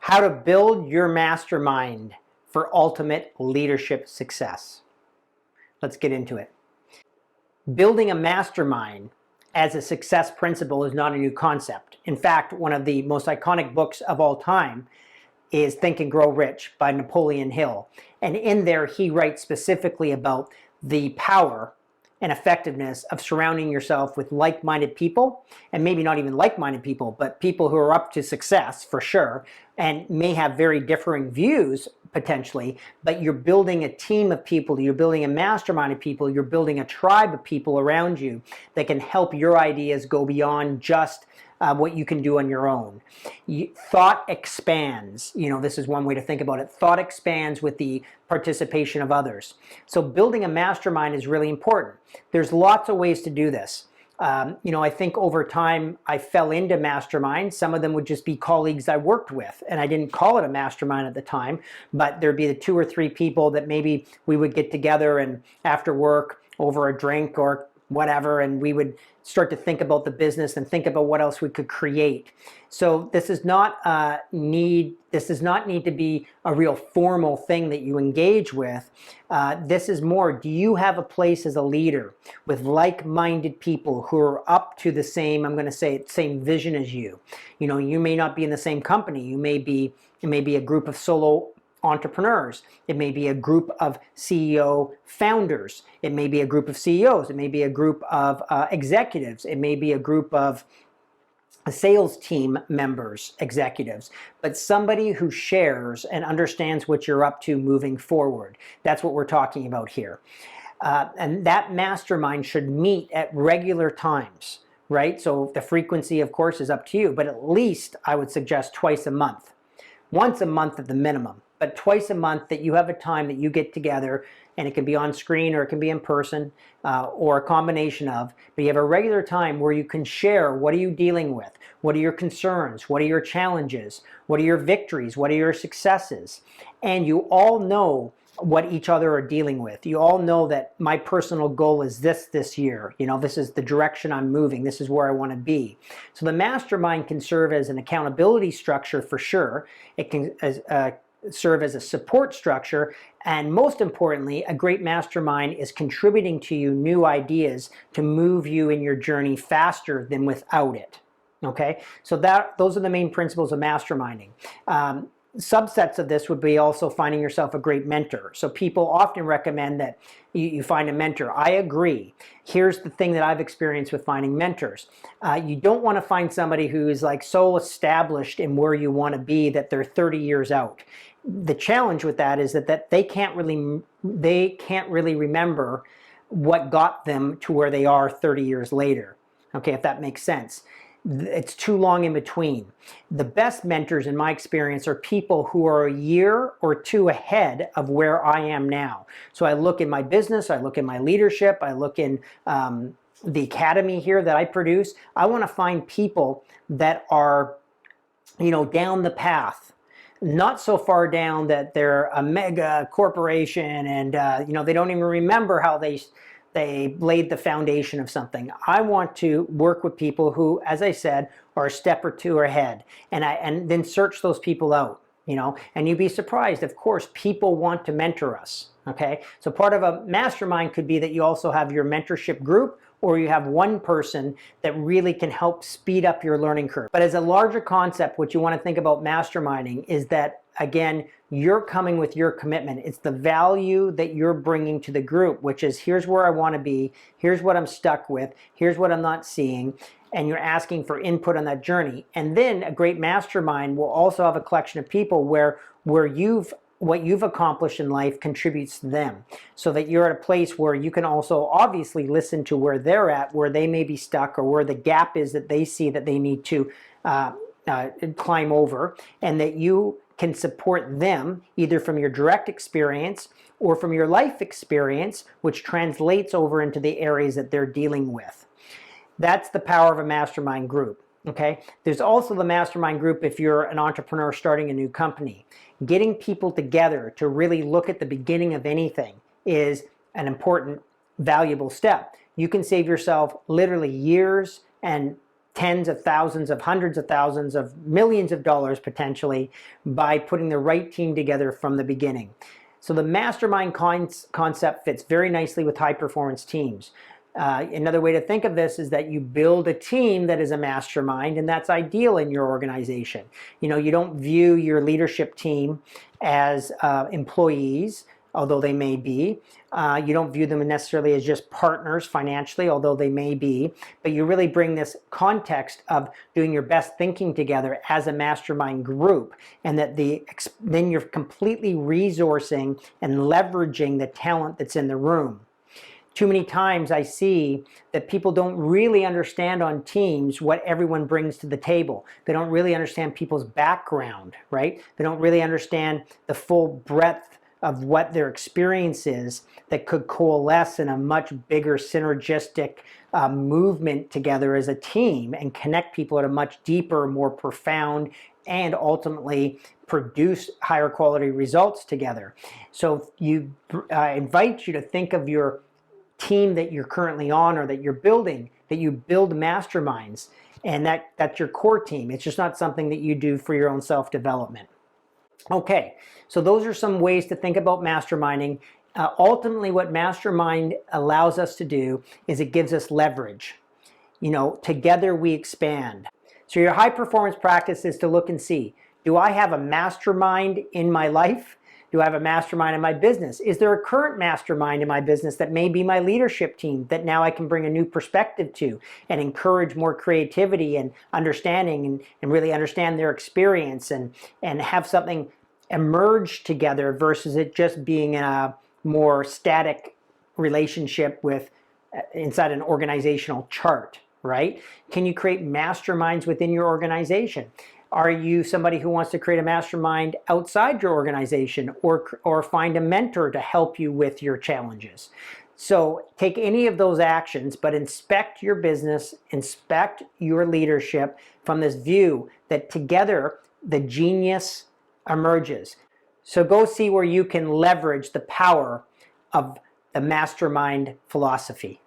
How to build your mastermind for ultimate leadership success. Let's get into it. Building a mastermind as a success principle is not a new concept. In fact, one of the most iconic books of all time is Think and Grow Rich by Napoleon Hill. And in there, he writes specifically about the power and effectiveness of surrounding yourself with like-minded people, and maybe not even like-minded people, but people who are up to success for sure, and may have very differing views potentially, but you're building a team of people, you're building a mastermind of people, you're building a tribe of people around you that can help your ideas go beyond just what you can do on your own. Thought expands. This is one way to think about it. Thought expands with the participation of others. So building a mastermind is really important. There's lots of ways to do this. I think over time I fell into masterminds. Some of them would just be colleagues I worked with, and I didn't call it a mastermind at the time, but there'd be the 2 or 3 people that maybe we would get together and after work over a drink or whatever, and we would start to think about the business and think about what else we could create. So this does not need to be a real formal thing that you engage with. This is more, do you have a place as a leader with like-minded people who are up to the same, I'm going to say, same vision as you? You may not be in the same company. It may be a group of solo entrepreneurs. It may be a group of CEO founders. It may be a group of CEOs. It may be a group of executives. It may be a group of sales team members, executives, but somebody who shares and understands what you're up to moving forward. That's what we're talking about here. And that mastermind should meet at regular times, right? So the frequency, of course, is up to you, but at least I would suggest twice a month. Once a month at the minimum, but twice a month that you have a time that you get together, and it can be on screen or it can be in person or a combination of, but you have a regular time where you can share what are you dealing with, what are your concerns, what are your challenges, what are your victories, what are your successes, and you all know what each other are dealing with. You all know that my personal goal is this year. This is the direction I'm moving. This is where I want to be. So the mastermind can serve as an accountability structure for sure. It can serve as a support structure. And most importantly, a great mastermind is contributing to you new ideas to move you in your journey faster than without it. Okay, so those are the main principles of masterminding. Subsets of this would be also finding yourself a great mentor. So people often recommend that you find a mentor. I agree. Here's the thing that I've experienced with finding mentors. You don't want to find somebody who is like so established in where you want to be that they're 30 years out. The challenge with that is that they can't really remember what got them to where they are 30 years later. Okay, if that makes sense. It's too long in between. The best mentors in my experience are people who are a year or 2 ahead of where I am now. So I look in my business, I look in my leadership, I look in the academy here that I produce. I want to find people that are, down the path. Not so far down that they're a mega corporation and they don't even remember how they laid the foundation of something. I want to work with people who, as I said, are a step or 2 ahead, and then search those people out, and you'd be surprised. Of course, people want to mentor us, okay? So part of a mastermind could be that you also have your mentorship group, or you have one person that really can help speed up your learning curve. But as a larger concept, what you want to think about masterminding is that, again, you're coming with your commitment. It's the value that you're bringing to the group, which is here's where I want to be, here's what I'm stuck with, here's what I'm not seeing, and you're asking for input on that journey. And then a great mastermind will also have a collection of people where what you've accomplished in life contributes to them, so that you're at a place where you can also obviously listen to where they're at, where they may be stuck, or where the gap is that they see that they need to climb over, and that you can support them either from your direct experience or from your life experience, which translates over into the areas that they're dealing with. That's the power of a mastermind group. Okay, there's also the mastermind group if you're an entrepreneur starting a new company. Getting people together to really look at the beginning of anything is an important, valuable step. You can save yourself literally years and tens of thousands of hundreds of thousands of millions of dollars potentially by putting the right team together from the beginning. So the mastermind concept fits very nicely with high performance teams. Another way to think of this is that you build a team that is a mastermind, and that's ideal in your organization. You don't view your leadership team as employees, although they may be. You don't view them necessarily as just partners financially, although they may be. But you really bring this context of doing your best thinking together as a mastermind group, and that then you're completely resourcing and leveraging the talent that's in the room. Too many times I see that people don't really understand on teams what everyone brings to the table. They don't really understand people's background, right? They don't really understand the full breadth of what their experience is that could coalesce in a much bigger synergistic movement together as a team and connect people at a much deeper, more profound, and ultimately produce higher quality results together. So I invite you to think of your team that you're currently on or that you're building, that you build masterminds, and that's your core team. It's just not something that you do for your own self-development. Okay, so those are some ways to think about masterminding. Ultimately, what mastermind allows us to do is it gives us leverage. Together we expand. So your high performance practice is to look and see, do I have a mastermind in my life? Do I have a mastermind in my business? Is there a current mastermind in my business that may be my leadership team that now I can bring a new perspective to and encourage more creativity and understanding and really understand their experience and have something emerge together versus it just being a more static relationship with inside an organizational chart, right? Can you create masterminds within your organization? Are you somebody who wants to create a mastermind outside your organization or find a mentor to help you with your challenges? So take any of those actions, but inspect your business, inspect your leadership from this view that together the genius emerges. So go see where you can leverage the power of the mastermind philosophy.